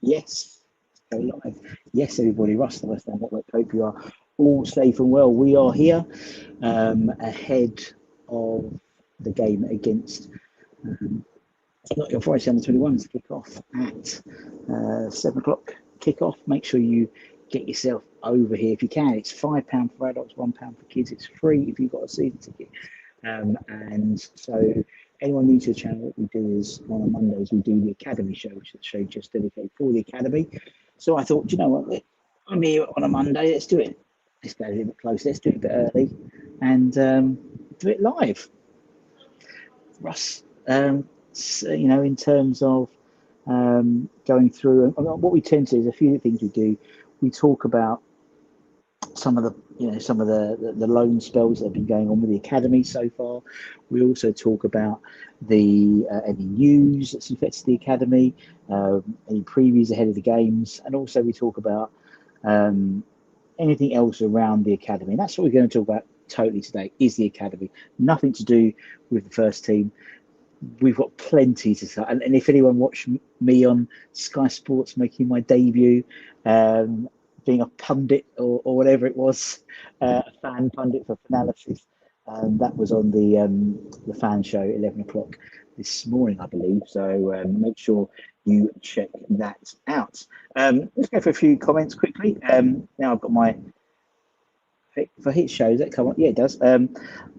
Yes, go live. Yes, everybody, Russ, the West Ham Network. Hope you are all safe and well. We are here ahead of the game against Nottingham Forest under 21s kick off at 7 o'clock kick-off. Make sure you get yourself over here if you can. It's £5 for adults, £1 for kids. It's free if you've got a season ticket. And so anyone new to the channel, what we do is on Mondays we do the Academy show, which is a show just dedicated for the Academy. So I thought, you know what, I'm here on a Monday, let's do it. Let's go a little bit close, let's do it a bit early and do it live. Russ, you know, in terms of going through, and what we tend to do is a few things we do. We talk about some of the, you know, some of the loan spells that have been going on with the Academy so far. We also talk about the any news that's affected the Academy, any previews ahead of the games, and also we talk about anything else around the Academy. And that's what we're going to talk about totally today, is the Academy. Nothing to do with the first team. We've got plenty to say. And if anyone watched me on Sky Sports making my debut, being a pundit or whatever it was, a fan pundit for analysis, that was on the fan show 11 o'clock this morning, I believe. So make sure you check that out. Let's go for a few comments quickly. Now I've got my for hit shows that come on. Yeah, it does.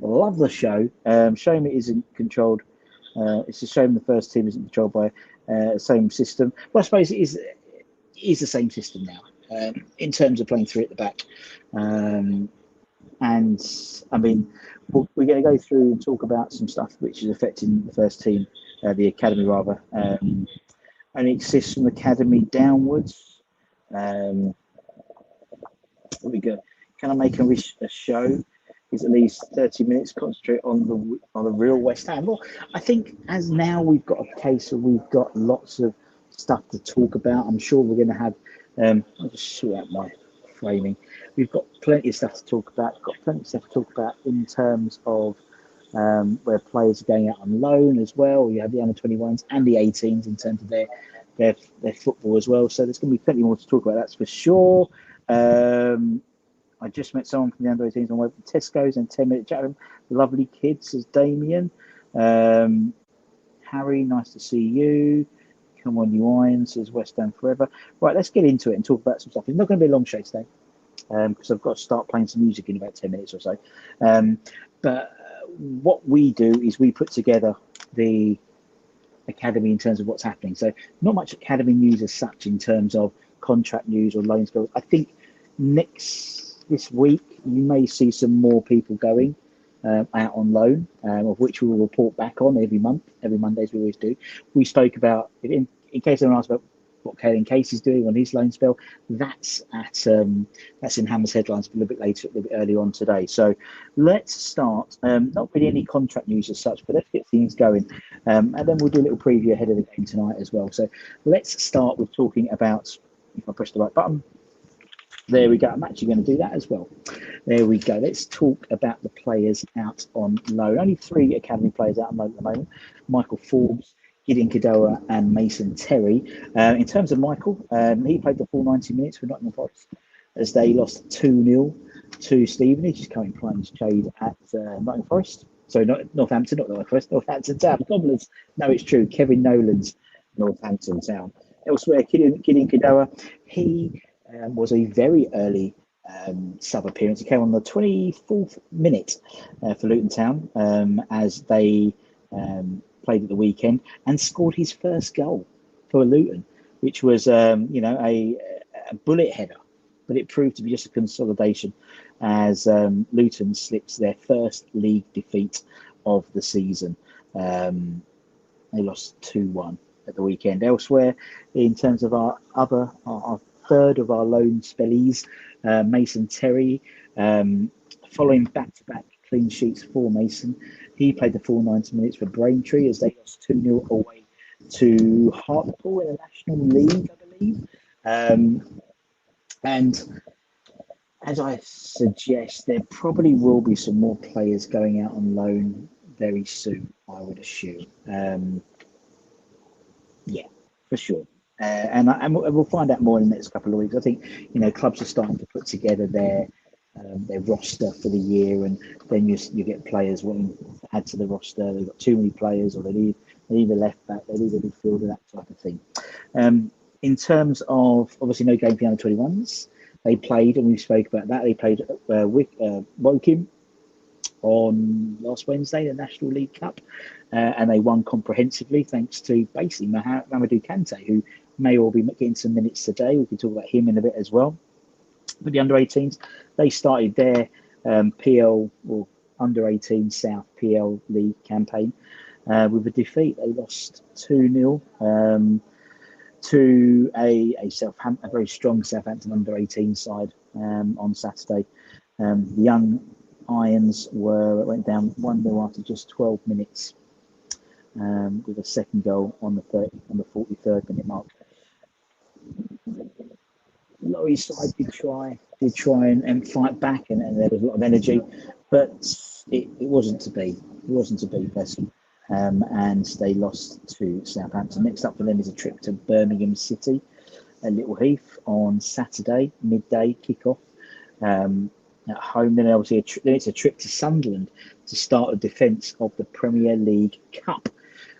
Love the show. Shame it isn't controlled. It's a shame the first team isn't controlled by the same system. Well, I suppose it is the same system now. In terms of playing three at the back. And I mean, we're going to go through and talk about some stuff which is affecting the first team, the Academy rather, and it exists from Academy downwards. There we go. Can I make a show? Is at least 30 minutes, concentrate on the real West Ham. Well, I think as now we've got a case of we've got lots of stuff to talk about. I'm sure we're going to have I'll just sort out my framing. We've got plenty of stuff to talk about. Got plenty of stuff to talk about in terms of where players are going out on loan as well. You have the under 21s and the 18s in terms of their football as well. So there's going to be plenty more to talk about. That's for sure. I just met someone from the under 18s on web from Tesco's and 10-minute chat with them. Lovely kids, says Damien. Harry, nice to see you. Come on, you Irons, says West Ham forever. Right, let's get into it and talk about some stuff. It's not going to be a long show today because I've got to start playing some music in about 10 minutes or so. But what we do is we put together the Academy in terms of what's happening. So not much Academy news as such in terms of contract news or loan spells. I think this week you may see some more people going out on loan, of which we will report back on every month, every Monday, as we always do. We spoke about, in case anyone asked about what Caelan Casey's doing on his loan spell, that's in Hammer's headlines a little bit later, a little bit earlier on today. So let's start. Not really any contract news as such, but let's get things going, and then we'll do a little preview ahead of the game tonight as well. So let's start with talking about, if I press the right button. There we go. I'm actually going to do that as well. There we go. Let's talk about the players out on loan. Only 3 Academy players out on loan at the moment. Michael Forbes, Gideon Kadoa and Mason Terry. In terms of Michael, he played the full 90 minutes for Nottingham Forest as they lost 2-0 to Stevenage. He's coming plunge shade at Nottingham Forest. Sorry, not Northampton, not Nottingham Forest, Northampton Town. Cobblers. No, it's true. Kevin Nolan's Northampton Town. Elsewhere, Gideon Kadoa, he was a very early sub appearance. He came on the 24th minute for Luton Town as they played at the weekend and scored his first goal for Luton, which was a bullet header, but it proved to be just a consolidation as Luton slipped their first league defeat of the season. They lost 2-1 at the weekend. Elsewhere, in terms of our third of our loan spellies, Mason Terry, following back-to-back clean sheets for Mason. He played the full 90 minutes for Braintree as they lost 2-0 away to Hartlepool in the National League, I believe. And as I suggest, there probably will be some more players going out on loan very soon, I would assume. Yeah, for sure. and we'll find out more in the next couple of weeks. I think, you know, clubs are starting to put together their roster for the year, and then you get players wanting to add to the roster. They've got too many players, or they need a left back, they need a midfielder, that type of thing. In terms of, obviously, no game for the under-21s. They played, and we spoke about that. They played Woking on last Wednesday, the National League Cup, and they won comprehensively thanks to basically 𝗟𝗓𝗓 𝗠𝗘, who may all be getting some minutes today. We can talk about him in a bit as well. With the under-18s, they started their PL or under-18 South PL League campaign with a defeat. They lost 2-0 to a very strong Southampton under-18 side on Saturday. The young Irons went down 1-0 after just 12 minutes with a second goal on the 43rd minute mark. Laurie's side did try and fight back, and there was a lot of energy, but it wasn't to be. It wasn't to be, personally. And they lost to Southampton. Next up for them is a trip to Birmingham City at Little Heath on Saturday, midday kickoff at home. Then obviously it's a trip to Sunderland to start the defence of the Premier League Cup,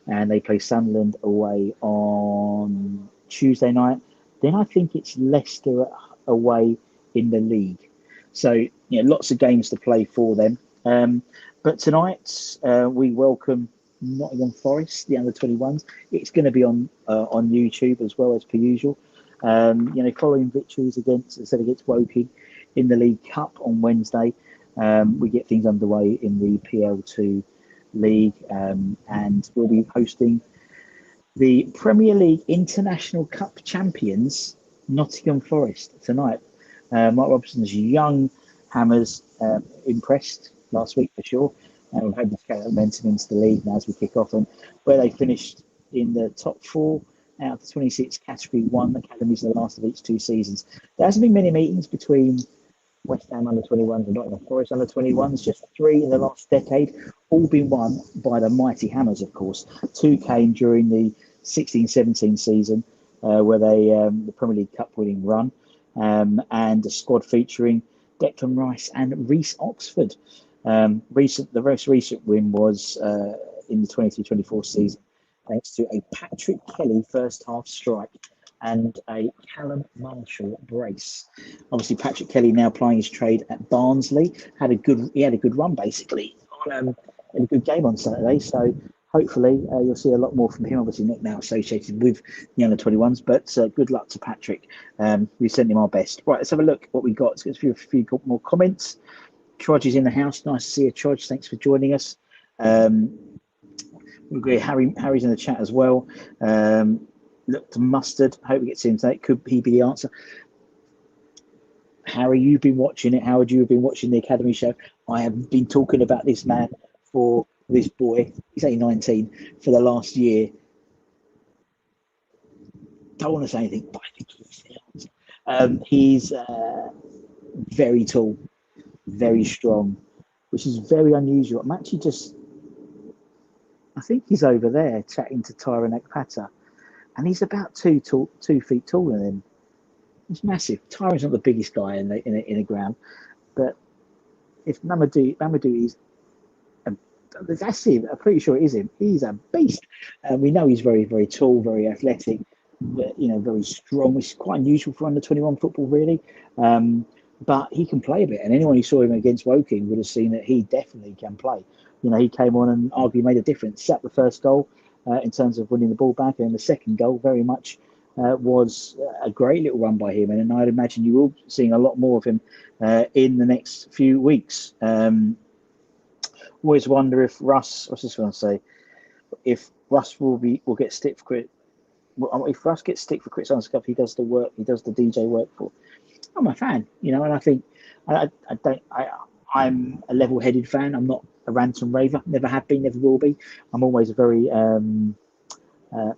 and they play Sunderland away on Tuesday night. Then I think it's Leicester away in the league. So, you know, lots of games to play for them. But tonight we welcome Nottingham Forest, the under-21s. It's going to be on YouTube as well, as per usual. You know, following victories against Woking in the League Cup on Wednesday, we get things underway in the PL2 league, and we'll be hosting the Premier League International Cup champions, Nottingham Forest, tonight. Mark Robson's young Hammers impressed last week for sure. And we're hoping to carry that momentum into the league now as we kick off. And where they finished in the top 4 out of the 26 Category 1 academies in the last of each 2 seasons. There hasn't been many meetings between West Ham under-21s and Nottingham Forest under-21s, just 3 in the last decade, all been won by the mighty Hammers, of course. 2 came during the 16-17 season, where they the Premier League Cup winning run, and a squad featuring Declan Rice and Reece Oxford. The most recent win was in the 23-24 season, thanks to a Patrick Kelly first half strike and a Callum Marshall brace. Obviously, Patrick Kelly now plying his trade at Barnsley. He had a good run basically in a good game on Saturday. So hopefully you'll see a lot more from him. Obviously not now associated with the under-21s, but good luck to Patrick. We sent him our best. Right, let's have a look what we got. Let's get a few more comments. Trudge is in the house. Nice to see you, Trudge. Thanks for joining us. We agree. Harry's in the chat as well. Look to Mustard. Hope we get to him today. Could he be the answer? Harry, you've been watching it. Howard, you've been watching the Academy show. I have been talking about this man this boy. He's only 19 for the last year. Don't want to say anything, but I think he's the answer. He's very tall, very strong, which is very unusual. I'm actually I think he's over there chatting to 𝗟𝗓𝗓𝗘𝗠𝗬, and he's about 2 feet taller than him. He's massive. Tyron's not the biggest guy in the ground, but if Mamadou is, that's him. I'm pretty sure it is him. He's a beast. We know he's very, very tall, very athletic, but, you know, very strong, which is quite unusual for under-21 football, really. But he can play a bit, and anyone who saw him against Woking would have seen that he definitely can play. You know, he came on and arguably made a difference. Set the first goal in terms of winning the ball back, and the second goal very much was a great little run by him. And I'd imagine you will be seeing a lot more of him in the next few weeks. Always wonder if Russ, what's this going to say? If Russ will get stick for crit. If Russ gets stick for Crits on Scuff, he does the work. He does the DJ work for. I'm a fan, you know, and I think I'm a level-headed fan. I'm not a ransom raver. Never have been, never will be. I'm always a very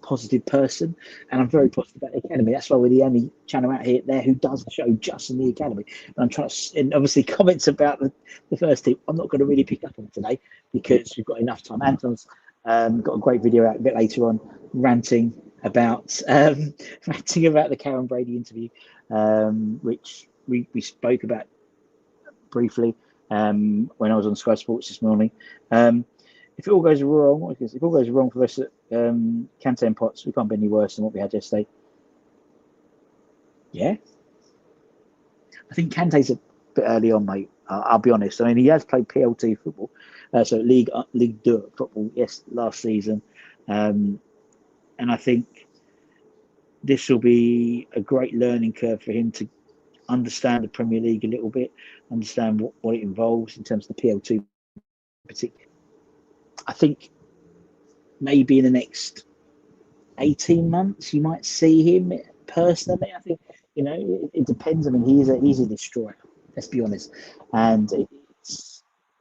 positive person, and I'm very positive about the Academy. That's why we're the only channel out there who does the show just in the Academy. And I'm trying to, and obviously comments about the first team, I'm not going to really pick up on today because we've got enough time. Anton's got a great video out a bit later on, ranting about ranting about the Karen Brady interview, which we spoke about briefly when I was on Sky Sports this morning. If it all goes wrong, for the rest of 𝗓𝗘 and Potts, we can't be any worse than what we had yesterday. Yeah, I think 𝗓𝗘's a bit early on, mate. I'll be honest. I mean, he has played PL2 football, so League 2 football, yes, last season, and I think this will be a great learning curve for him to understand the Premier League a little bit, understand what it involves in terms of the PL2 in particular. I think maybe in the next 18 months you might see him personally. I think, it depends. I mean, he's a destroyer, let's be honest. And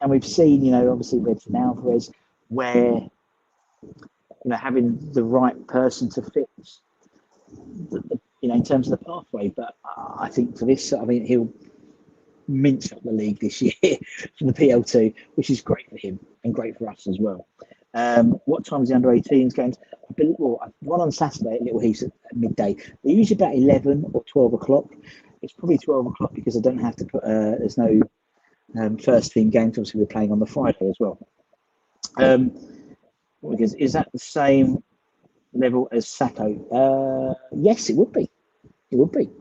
we've seen, obviously with 𝗓𝗓, where, having the right person to fix, in terms of the pathway. But I think for this, I mean, he'll mince up the league this year for the PL2, which is great for him and great for us as well. What time is the under-18s games? One on Saturday at Little Heath at midday. They're usually about 11 or 12 o'clock. It's probably 12 o'clock because I don't have to put, there's no first team games. Obviously, we're playing on the Friday as well. Is that the same level as 𝗧𝗛𝗘? Yes, it would be. It would be.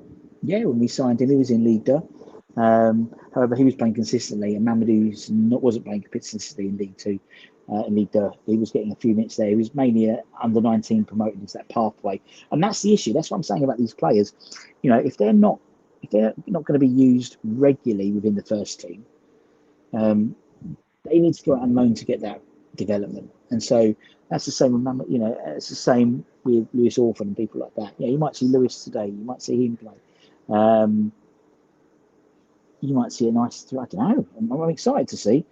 Yeah, when we signed him, he was in League 2. However, he was playing consistently, and Mamadou wasn't playing consistently in League 2. In League 2, he was getting a few minutes there. He was mainly under 19 promoted into that pathway, and that's the issue. That's what I'm saying about these players. If they're not going to be used regularly within the first team, they need to go out and loan to get that development. And so that's the same with it's the same with Lewis Orphan and people like that. You might see Lewis today. You might see him play. You might see a nice. I don't know. I'm excited to see.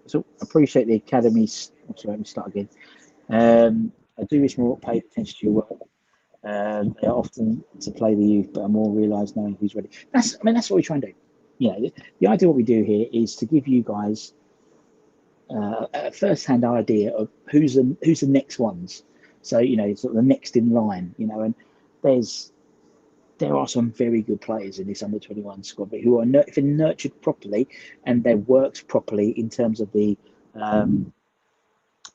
So appreciate the academies. Sorry, let me start again. I do wish more paid attention to your work. They are often to play the youth, but are more realised knowing who's ready. That's what we try and do. The idea of what we do here is to give you guys a first-hand idea of who's the next ones. So sort of the next in line. And there are some very good players in this under-21 squad, but who are if they're nurtured properly and they're worked properly in terms of the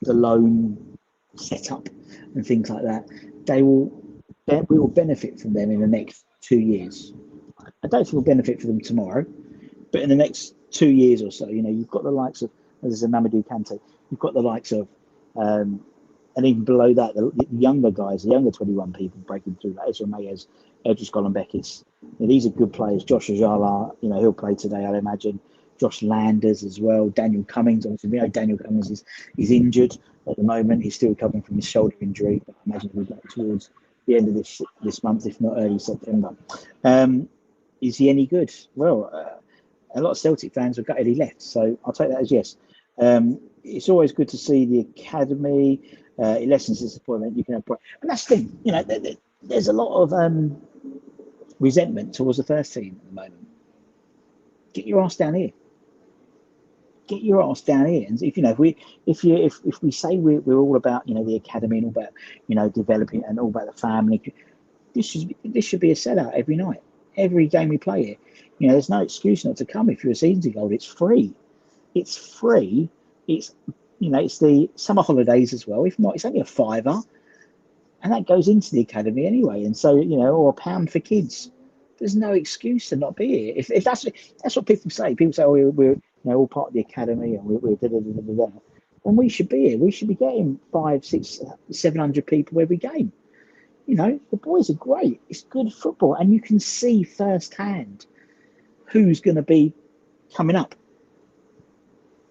loan setup and things like that, we will benefit from them in the next 2 years. I don't think we'll benefit from them tomorrow, but in the next 2 years or so, you've got the likes of, as I said, Mamadou 𝗓𝗘, you've got the likes of, and even below that, the younger guys, the younger 21 people breaking through, like 𝗟𝗓𝗓𝗘, 𝗟𝗓𝗩 these are good players. Josh 𝗟𝗓𝗓, he'll play today, I'd imagine. Josh Landers as well. Daniel Cummings, obviously, we know Daniel Cummings is injured at the moment. He's still recovering from his shoulder injury, but I imagine he'll be back towards the end of this month, if not early September. Is he any good? Well, a lot of Celtic fans have gutted he left, so I'll take that as yes. It's always good to see the academy. It lessens disappointment. You can have, and that's the thing. There's a lot of resentment towards the first team at the moment. Get your ass down here. Get your ass down here. And if we say we're all about the academy and all about developing and all about the family, this should be a sellout every night, every game we play here. There's no excuse not to come if you're a season ticket holder. It's free. It's free. It's the summer holidays as well. If not, it's only a £5, and that goes into the academy anyway. And so or £1 for kids. There's no excuse to not be here. If that's what people say. People say, "Oh, we're all part of the academy and we're da da da da da." And we should be here. We should be getting 500, 600, 700 people every game. The boys are great. It's good football, and you can see firsthand who's going to be coming up.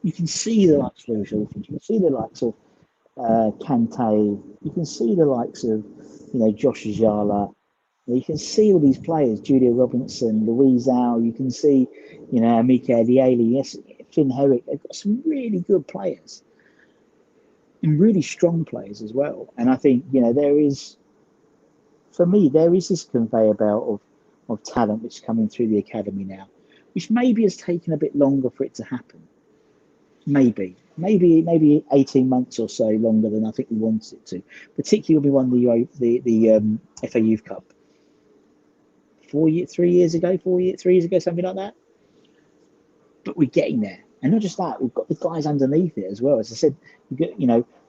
You can see the likes of Lewis Orphan. You can see the likes of 𝗓𝗘. You can see the likes of Josh 𝗟𝗓𝗓. You can see all these players, Julia Robinson, Louise Howe. You can see, Amika Adiele, yes, Finn Herrick. They've got some really good players and really strong players as well. And I think, there is this conveyor belt of talent which is coming through the academy now, which maybe has taken a bit longer for it to happen. Maybe. maybe 18 months or so longer than I think we wanted it to. Particularly when we won the FA Youth Cup 3 years ago, 3 years ago, something like that. But we're getting there, and not just that, we've got the guys underneath it as well. As I said, we get,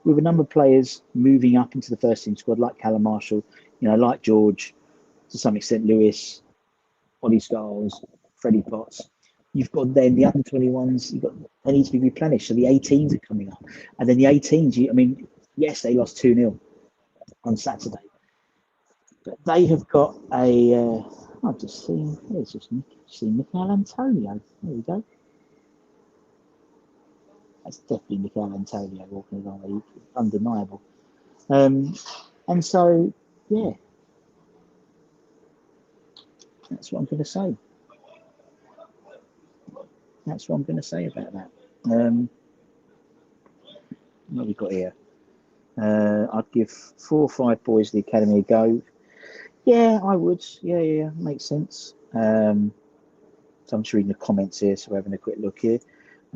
with a number of players moving up into the first team squad, like Callum Marshall, like George, to some extent Lewis, Ollie Scholes, Freddie Potts. You've got then the under-21s. They need to be replenished. So the 18s are coming up, and then the 18s. Yes, they lost 2-0 on Saturday, but they have got a. I've just seen. There's just seen Michael Antonio. There we go. That's definitely Michael Antonio walking along. Undeniable. And so, yeah, that's what I'm going to say. That's what I'm going to say about that. What have we got here? I'd give 4 or 5 boys the academy a go. Yeah, I would. Yeah, makes sense. So I'm just reading the comments here, so we're having a quick look here.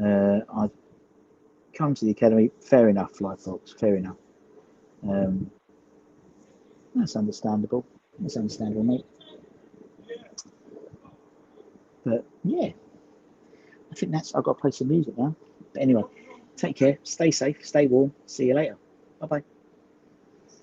I'd come to the academy. Fair enough, Fly Fox. Fair enough. That's understandable. That's understandable, mate. But yeah, I think I've got to play some music now. But anyway, take care. Stay safe. Stay warm. See you later. Bye bye.